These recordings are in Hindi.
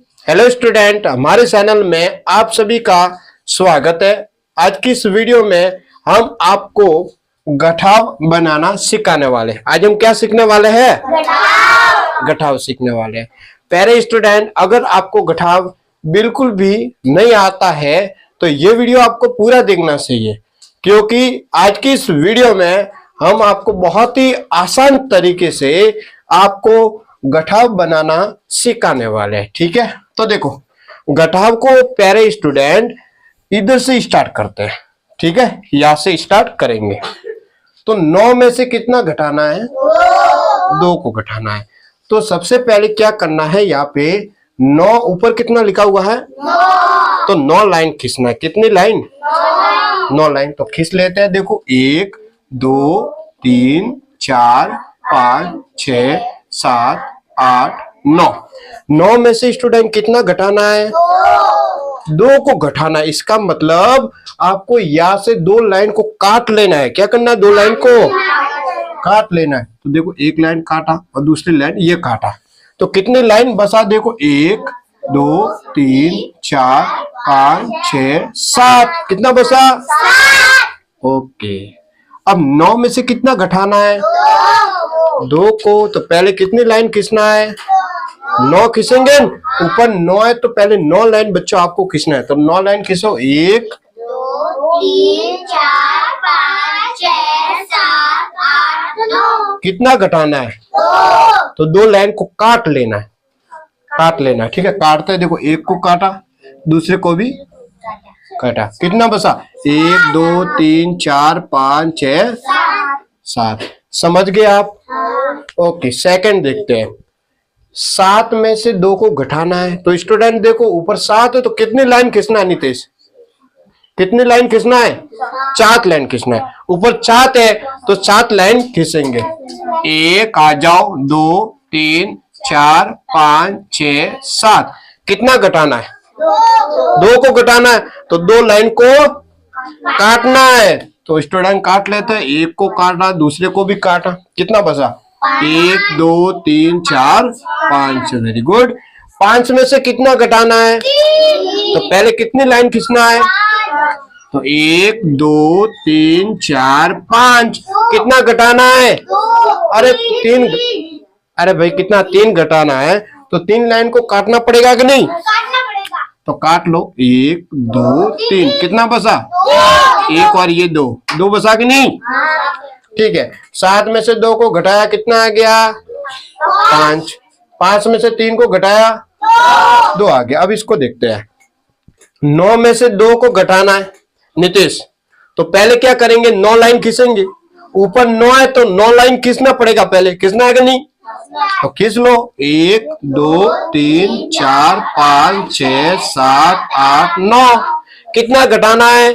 हेलो स्टूडेंट, हमारे चैनल में आप सभी का स्वागत है। आज की इस वीडियो में हम आपको गठाव बनाना सिखाने वाले हैं। आज हम क्या सीखने वाले हैं? गठाव सीखने वाले हैं। प्यारे स्टूडेंट, अगर आपको गठाव बिल्कुल भी नहीं आता है तो ये वीडियो आपको पूरा देखना चाहिए, क्योंकि आज की इस वीडियो में हम आपको बहुत ही आसान तरीके से आपको गठाव बनाना सिखाने वाले हैं। ठीक है, तो देखो गठाव को प्यारे स्टूडेंट इधर से स्टार्ट करते हैं। ठीक है, यहां से स्टार्ट करेंगे। तो 9 में से कितना घटाना है? 2 को घटाना है। तो सबसे पहले क्या करना है, यहाँ पे 9 ऊपर कितना लिखा हुआ है? तो 9 लाइन खींचना है। कितनी लाइन? 9 लाइन। तो खींच लेते हैं। देखो 1 2 3 4 5 6 7 8 9। 9 में से स्टूडेंट कितना घटाना है? 2 को घटाना है। इसका मतलब आपको यहाँ से 2 लाइन को काट लेना है। क्या करना है? 2 लाइन को काट लेना है। तो देखो एक लाइन काटा और दूसरी लाइन ये काटा, तो कितनी लाइन बसा? देखो 1 2 3 4 5 6 7। कितना बसा? ओके। अब 9 में से कितना घटाना है? 2 को। तो पहले कितनी लाइन खींचना है? 9 खींचेंगे। ऊपर 9 है तो पहले 9 लाइन बच्चों आपको खींचना है। तो 9 लाइन खींचो। 1 2 3 4 5 6 7 8 9। कितना घटाना है? 2। तो 2 लाइन को काट लेना है। काट लेना है। ठीक है, काटते हैं। देखो 1 को काटा, दूसरे को भी काटा। कितना बसा? 1 2 3 4 5 6 7। समझ गए आप? ओके, सेकंड देखते हैं। 7 में से 2 को घटाना है। तो स्टूडेंट देखो ऊपर 7 है तो कितनी लाइन खींचना है? नितेश, कितनी लाइन खींचना है? 4 लाइन खींचना है। ऊपर 4 है तो 7 लाइन खींचेंगे। 1 आ जाओ, 2 3 4 5 6 7। कितना घटाना है? 2 को घटाना है। तो 2 लाइन को काटना है। तो स्टूडेंट काट लेते हैं। 1 को काटा, दूसरे को भी काटा। कितना बचा? 1 2 3 4 5। Very good. 5 में से कितना घटाना है? तो पहले कितनी लाइन खींचना है? तो 1 2 3 4 5। कितना घटाना है? अरे 3। अरे भाई कितना? 3 घटाना है। तो 3 लाइन को काटना पड़ेगा कि नहीं? तो काट लो। 1 2 3। कितना बचा? 1 और ये 2 बचा कि नहीं? ठीक है। 7 में से 2 को घटाया, कितना आ गया? 5। 5 में से 3 को घटाया, 2 आ गया। अब इसको देखते हैं। 9 में से 2 को घटाना है नीतीश। तो पहले क्या करेंगे? 9 लाइन खींचेंगे। ऊपर 9 है तो 9 लाइन खींचना पड़ेगा। पहले खींचना है कि नहीं? तो खींच लो। 1 2 3 4 5 6 7 8 9। कितना घटाना है?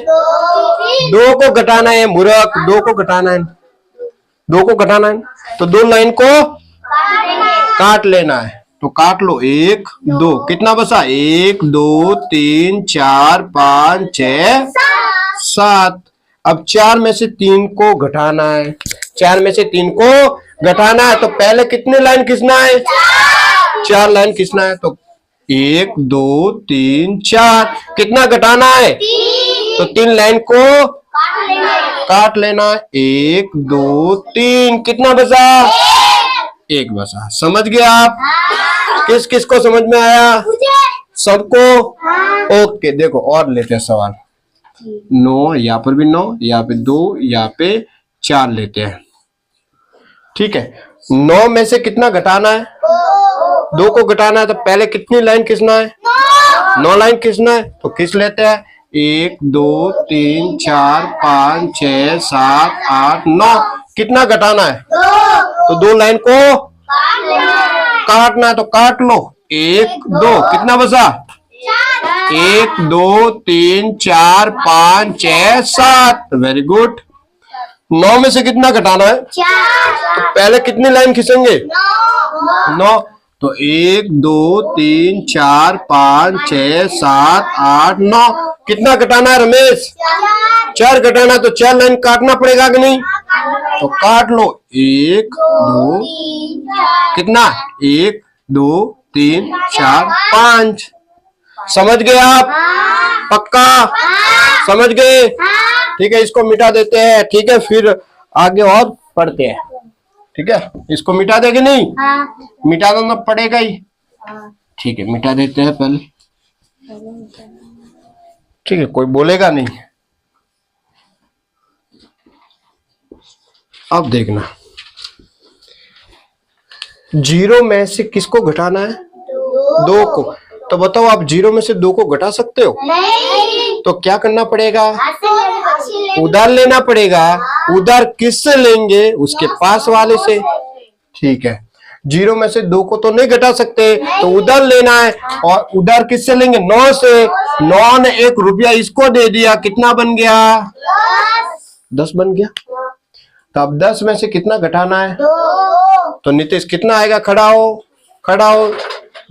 2 को घटाना है मूर्ख। 2 को घटाना है। 2 को घटाना है तो 2 लाइन को काट लेना है। तो काट लो। 1 2। कितना बचा? 1 2 3 4 5 6 7। अब 4 में से 3 को घटाना है। 4 में से 3 को घटाना है तो पहले कितनी लाइन खींचना है? 4 लाइन खींचना है। तो 1 2 3 4। कितना घटाना है? तो 3 लाइन को काट लेना है। 1 2 3। कितना बचा? 1 बचा। समझ गए आप? किस किस को समझ में आया? सबको? ओके, देखो और लेते हैं सवाल। 9, यहाँ पर भी 9, यहाँ पे 2, यहाँ पे 4 लेते हैं। ठीक है। 9 में से कितना घटाना है? 2 को घटाना है। तो पहले कितनी लाइन खींचना है? 9 लाइन खींचना है। तो खींच लेते हैं। 1 2 3 4 5 6 7 8 9। कितना घटाना है? तो 2 लाइन को काटना है। तो काट लो। 1 2। कितना बचा? 1 2 3 4 5 6 7। Very good. 9 में से कितना घटाना है? तो पहले कितनी लाइन खींचेंगे? 9। तो 1 2 3 4 5 6 7 8 9। कितना घटाना है रमेश? 4 घटाना। तो 4 लाइन काटना पड़ेगा कि नहीं? तो काट लो। 1 2। कितना? 1 2 3 4 5। समझ गए आप? पक्का? समझ गए? ठीक है, इसको मिटा देते हैं। ठीक है, फिर आगे और पढ़ते हैं। ठीक है, इसको मिटा देंगे नहीं? मिटा देना पड़ेगा ही। ठीक है, मिटा देते हैं पहले। ठीक है, कोई बोलेगा नहीं। अब देखना, 0 में से किसको घटाना है? 2 को। तो बताओ, आप 0 में से 2 को घटा सकते हो? नहीं। तो क्या करना पड़ेगा? नहीं। उधार लेना पड़ेगा। उधार किससे लेंगे? उसके पास वाले से। ठीक है, 0 में से 2 को तो नहीं घटा सकते, तो उधार लेना है। और उधार किससे लेंगे? 9 से। 9 ने 1 रुपया इसको दे दिया, कितना बन गया? 10 बन गया। तो अब 10 में से कितना घटाना है? 2। तो नीतीश कितना आएगा? खड़ा हो, खड़ा हो।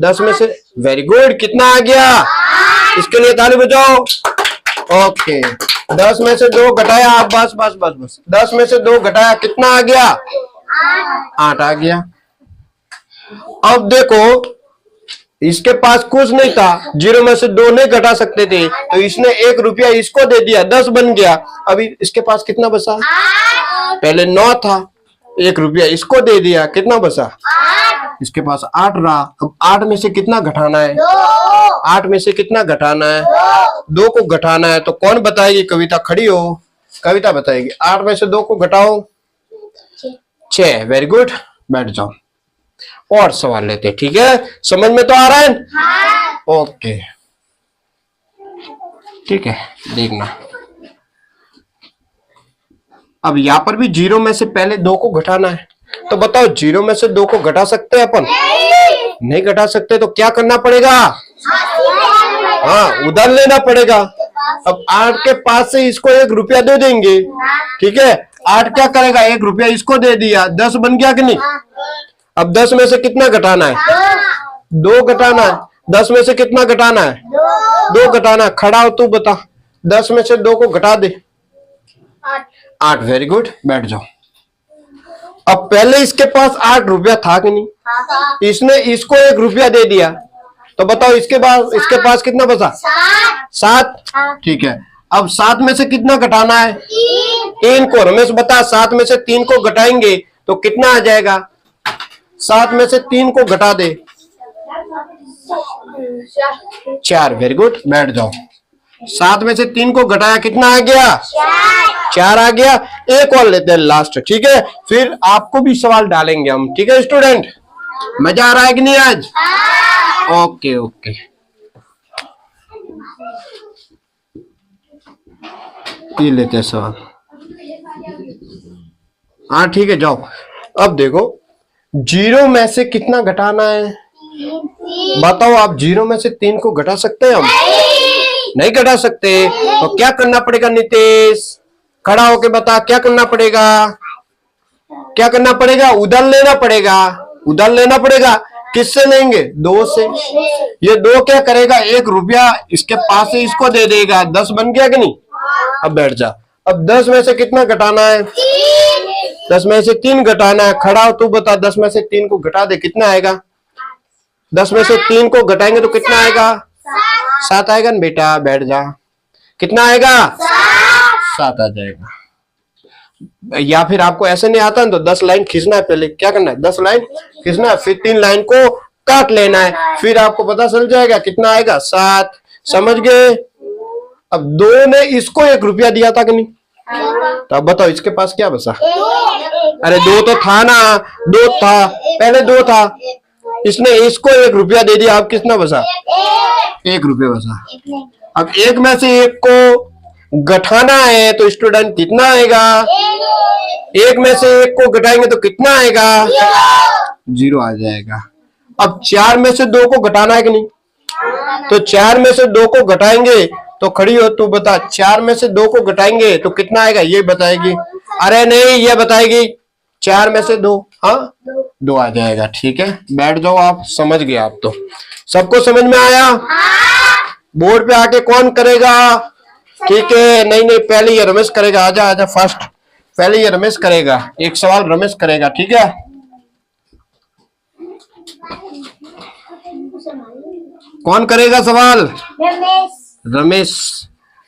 10 में से, वेरी गुड, कितना आ गया? इसके लिए ताली बजाओ। ओके, 10 में से 2 घटाया, आप बस बस बस बस। 10 में से 2 घटाया, कितना आ गया? 8 आ गया। अब देखो, इसके पास कुछ नहीं था, 0 में से 2 नहीं घटा सकते थे, तो इसने 1 रुपया इसको दे दिया, 10 बन गया। अभी इसके पास कितना बचा? पहले 9 था, 1 रुपया इसको दे दिया, कितना बचा? इसके पास 8 रहा। अब 8 में से कितना घटाना है? 8 में से कितना घटाना है? 2 को घटाना है। तो कौन बताएगी? कविता खड़ी हो, कविता बताएगी। 8 में से 2 को घटाओ, 6। वेरी गुड, बैठ जाओ। और सवाल लेते, ठीक है? समझ में तो आ रहा है? ओके, ठीक है, देखना। अब यहाँ पर भी 0 में से पहले 2 को घटाना है। तो बताओ, 0 में से 2 को घटा सकते हैं अपन? नहीं घटा सकते, तो क्या करना पड़ेगा? हाँ, उधार लेना पड़ेगा। अब 8 के पास से इसको 1 रुपया दे देंगे। ठीक है, 8 क्या करेगा? 1 रुपया इसको दे दिया, 10 बन गया कि नहीं? अब 10 में से कितना घटाना है? 2 घटाना है। 10 में से कितना घटाना है? 2 घटाना है। खड़ा हो, तू बता। 10 में से 2 को घटा दे, 8। वेरी गुड, बैठ जाओ। अब पहले इसके पास 8 रुपया था कि नहीं? इसने इसको 1 रुपया दे दिया, तो बताओ इसके पास कितना बचा? 7। ठीक है, अब 7 में से कितना घटाना है? 3 को। रमेश बता, 7 में से 3 को घटाएंगे तो कितना आ जाएगा? 7 में से 3 को घटा दे, 4। वेरी गुड, बैठ जाओ। 7 में से 3 को घटाया, कितना आ गया? 4 आ गया। एक और लेते हैं, लास्ट। ठीक है, फिर आपको भी सवाल डालेंगे हम। ठीक है स्टूडेंट, मजा आ रहा है कि नहीं आज? ओके ओके, ये लेते हैं सवाल। हाँ ठीक है, जाओ। अब देखो, 0 में से कितना घटाना है? बताओ, आप 0 में से 3 को घटा सकते हैं? हम नहीं घटा सकते, तो क्या करना पड़ेगा? नीतीश खड़ा होके बता, क्या करना पड़ेगा? क्या करना पड़ेगा? उधार लेना पड़ेगा। उधार लेना पड़ेगा, किससे लेंगे? 2 से। ये 2 क्या करेगा? 1 रुपया इसके पास से इसको दे देगा, 10 बन गया कि नहीं? अब बैठ जा। अब 10 में से कितना घटाना है? 10 में से 3 घटाना है। खड़ा हो, तू बता, 10 में से 3 को घटा दे, कितना आएगा? 10 में से 3 को घटाएंगे तो कितना आएगा? 7 आएगा ना बेटा, बैठ जा। कितना आएगा? 7 आ जाएगा। या फिर आपको ऐसे नहीं आता तो 10 लाइन खींचना है। पहले क्या करना है? 10 लाइन खींचना है, फिर 3 लाइन को काट लेना है, फिर आपको पता चल जाएगा कितना आएगा? 7। समझ गए? अब 2 ने इसको 1 रुपया दिया था कि नहीं? तो अब बताओ, इसके पास क्या बचा? अरे 2 तो था ना, 2 था, पहले 2 था, इसने इसको 1 रुपया दे दिया। अब कितना बचा? 1 रुपया बचा। अब 1 में से 1 को घटाना है, तो स्टूडेंट कितना आएगा? 1 में से 1 को घटाएंगे तो कितना आएगा? 0 आ जाएगा। अब 4 में से 2 को घटाना है कि नहीं? तो 4 में से 2 को घटाएंगे, तो खड़ी हो, तू बता, 4 में से 2 को घटाएंगे तो कितना आएगा? ये बताएगी। अरे नहीं, ये बताएगी। 4 में से 2, हाँ 2 आ जाएगा। ठीक है, बैठ जाओ। आप समझ गए? आप तो सबको समझ में आया? बोर्ड पे आके कौन करेगा? ठीक है, नहीं नहीं, पहले ये रमेश करेगा। आजा आजा फर्स्ट, पहले ये रमेश करेगा। एक सवाल रमेश करेगा, ठीक है? कौन करेगा सवाल? रमेश। रमेश।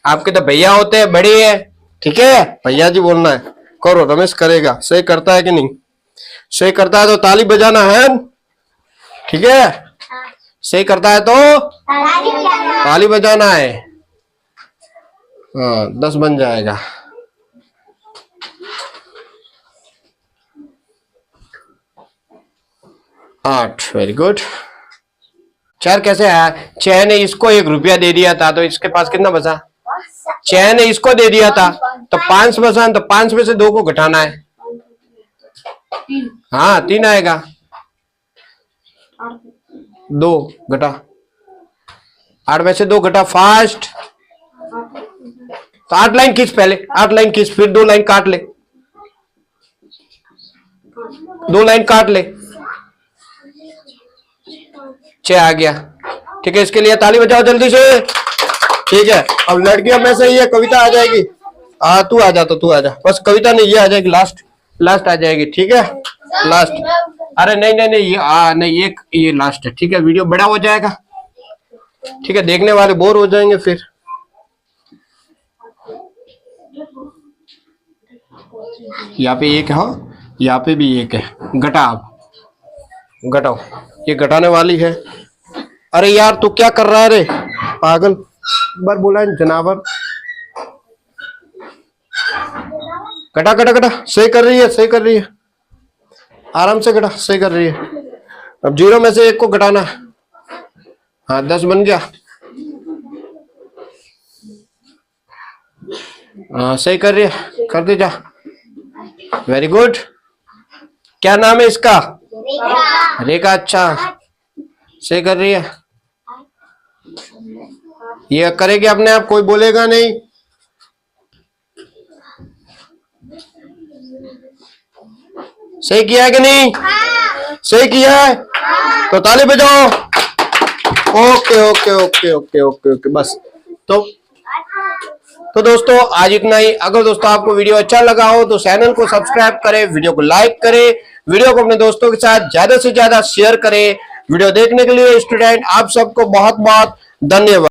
आपके तो भैया होते हैं, बड़े है, ठीक है, भैया जी बोलना है। करो, रमेश करेगा। सही करता है कि नहीं? सही करता है तो ताली बजाना है, ठीक है। सही करता है तो ताली बजाना है। हाँ, 10 बन जाएगा। 8, वेरी गुड। 4 कैसे आया? 6 ने इसको 1 रुपया दे दिया था, तो इसके पास कितना बचा? 6 ने इसको दे दिया था तो 5 बचा, तो 5 में से 2 को घटाना है। हाँ, 3 आएगा। 2 घटा, 8 में से 2 घटा, फास्ट। तो 8 लाइन खींच, पहले 8 लाइन खींच, फिर 2 लाइन काट ले, 2 लाइन काट ले। 6 आ गया, ठीक है। इसके लिए ताली बजाओ जल्दी से, ठीक है। अब लड़कियों में से ये कविता आ जाएगी। तू आ जा, तो तू आ जा, बस कविता नहीं, ये आ जाएगी लास्ट आ जाएगी, ठीक है। लास्ट, अरे नहीं नहीं नहीं, ये नहीं, ये लास्ट है, ठीक है। वीडियो बड़ा हो जाएगा, ठीक है, देखने वाले बोर हो जाएंगे फिर। यहाँ पे एक है, यहाँ पे भी एक है। घटा, आप घटाओ, ये घटाने वाली है। अरे यार, तू क्या कर रहा है रे पागल, बार बोला है जनावर। घटा घटा घटा, सही कर रही है, सही कर रही है, आराम से घटा, सही कर रही है। अब 0 में से 1 को घटाना है। हाँ, 10 बन गया। हाँ, सही कर रही है, कर दे जा, वेरी गुड। क्या नाम है इसका? रेखा। अच्छा, सही कर रही है। ये करेगी अपने आप, कोई बोलेगा नहीं। सही किया है कि नहीं? सही किया है तो ताली बजाओ। Okay okay okay okay okay okay, बस। तो दोस्तों, आज इतना ही। अगर दोस्तों आपको वीडियो अच्छा लगा हो तो चैनल को सब्सक्राइब करें, वीडियो को लाइक करें, वीडियो को अपने दोस्तों के साथ ज्यादा से ज्यादा शेयर करें। वीडियो देखने के लिए स्टूडेंट आप सबको बहुत बहुत धन्यवाद।